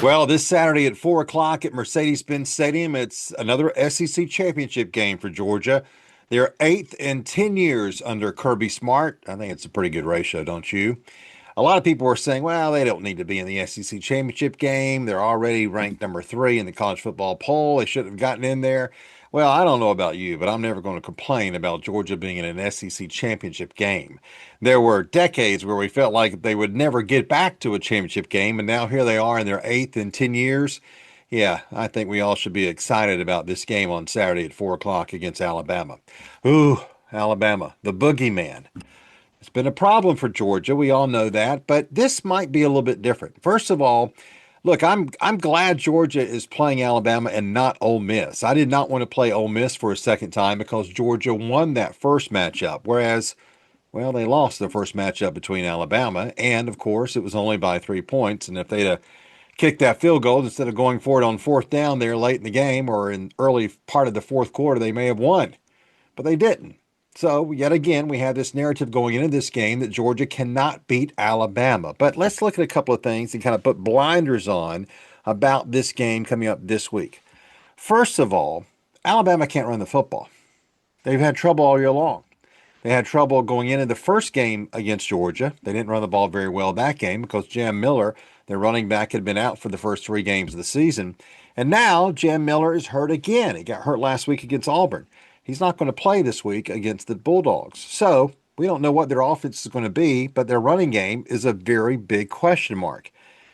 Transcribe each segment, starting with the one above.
Well, this Saturday at 4 o'clock at Mercedes-Benz Stadium, it's another SEC championship game for Georgia. They're eighth in 10 years under Kirby Smart. I think it's a pretty good ratio, don't you? A lot of people are saying, well, they don't need to be in the SEC championship game. They're already ranked number 3 in the college football poll. They shouldn't have gotten in there. Well, I don't know about you, but I'm never going to complain about Georgia being in an SEC championship game. There were decades where we felt like they would never get back to a championship game, and now here they are in their eighth in 10 years. Yeah, I think we all should be excited about this game on Saturday at 4 o'clock against Alabama. Ooh, Alabama, the boogeyman. It's been a problem for Georgia. We all know that, but this might be a little bit different. First of all, look, I'm glad Georgia is playing Alabama and not Ole Miss. I did not want to play Ole Miss for a second time because Georgia won that first matchup, whereas, well, they lost the first matchup between Alabama, and of course, it was only by 3 points. And if they'd have kicked that field goal instead of going for it on fourth down there late in the game or in early part of the fourth quarter, they may have won, but they didn't. So, yet again, we have this narrative going into this game that Georgia cannot beat Alabama. But let's look at a couple of things and kind of put blinders on about this game coming up this week. First of all, Alabama can't run the football. They've had trouble all year long. They had trouble going into the first game against Georgia. They didn't run the ball very well that game because Jam Miller, their running back, had been out for the first 3 games of the season. And now Jam Miller is hurt again. He got hurt last week against Auburn. He's not going to play this week against the Bulldogs. So we don't know what their offense is going to be, but their running game is a very big question mark.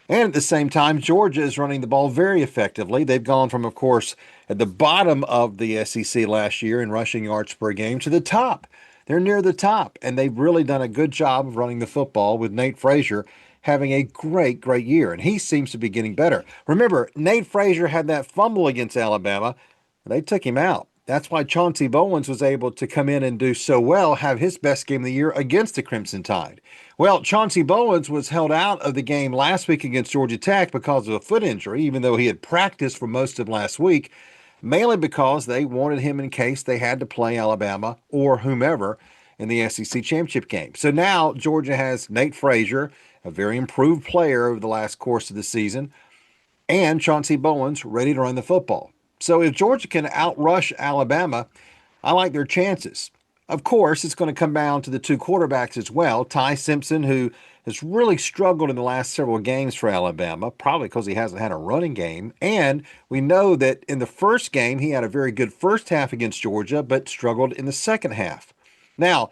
And at the same time, Georgia is running the ball very effectively. They've gone from, of course, at the bottom of the SEC last year in rushing yards per game to the top. They're near the top, and they've really done a good job of running the football with Nate Frazier having a great, great year, and he seems to be getting better. Remember, Nate Frazier had that fumble against Alabama, and they took him out. That's why Chauncey Bowens was able to come in and do so well, have his best game of the year against the Crimson Tide. Well, Chauncey Bowens was held out of the game last week against Georgia Tech because of a foot injury, even though he had practiced for most of last week, mainly because they wanted him in case they had to play Alabama or whomever in the SEC championship game. So now Georgia has Nate Frazier, a very improved player over the last course of the season, and Chauncey Bowens ready to run the football. So if Georgia can outrush Alabama, I like their chances. Of course, it's going to come down to the two quarterbacks as well. Ty Simpson, who has really struggled in the last several games for Alabama, probably because he hasn't had a running game. And we know that in the first game, he had a very good first half against Georgia, but struggled in the second half. Now,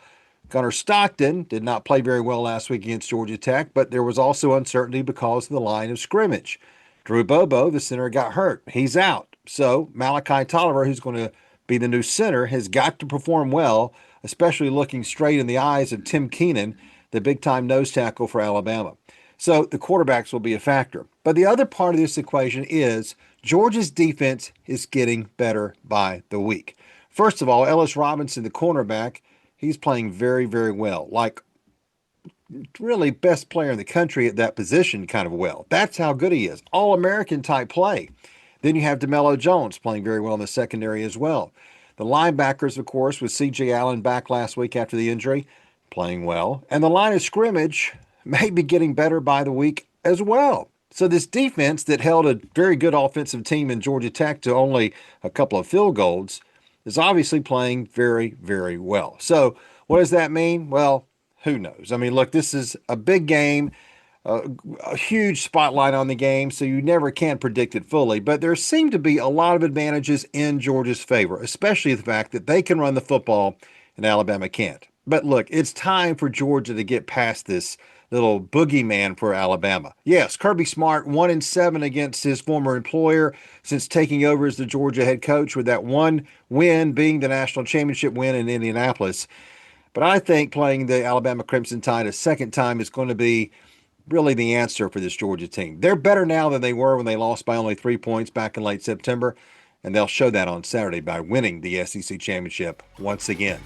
Gunnar Stockton did not play very well last week against Georgia Tech, but there was also uncertainty because of the line of scrimmage. Drew Bobo, the center, got hurt. He's out. So Malachi Tolliver, who's going to be the new center, has got to perform well, especially looking straight in the eyes of Tim Keenan, the big-time nose tackle for Alabama. So the quarterbacks will be a factor. But the other part of this equation is Georgia's defense is getting better by the week. First of all, Ellis Robinson, the cornerback, he's playing very, very well. Like, really best player in the country at that position kind of well. That's how good he is. All-American type play. Then you have DeMello Jones playing very well in the secondary as well. The linebackers, of course, with C.J. Allen back last week after the injury, playing well. And the line of scrimmage may be getting better by the week as well. So this defense that held a very good offensive team in Georgia Tech to only a couple of field goals is obviously playing very, very well. So what does that mean? Well, who knows? I mean, look, this is a big game. A huge spotlight on the game, so you never can predict it fully. But there seem to be a lot of advantages in Georgia's favor, especially the fact that they can run the football and Alabama can't. But look, it's time for Georgia to get past this little boogeyman for Alabama. Yes, Kirby Smart 1-7 against his former employer since taking over as the Georgia head coach, with that one win being the national championship win in Indianapolis. But I think playing the Alabama Crimson Tide a second time is going to be really the answer for this Georgia team. They're better now than they were when they lost by only 3 points back in late September, and they'll show that on Saturday by winning the SEC championship once again.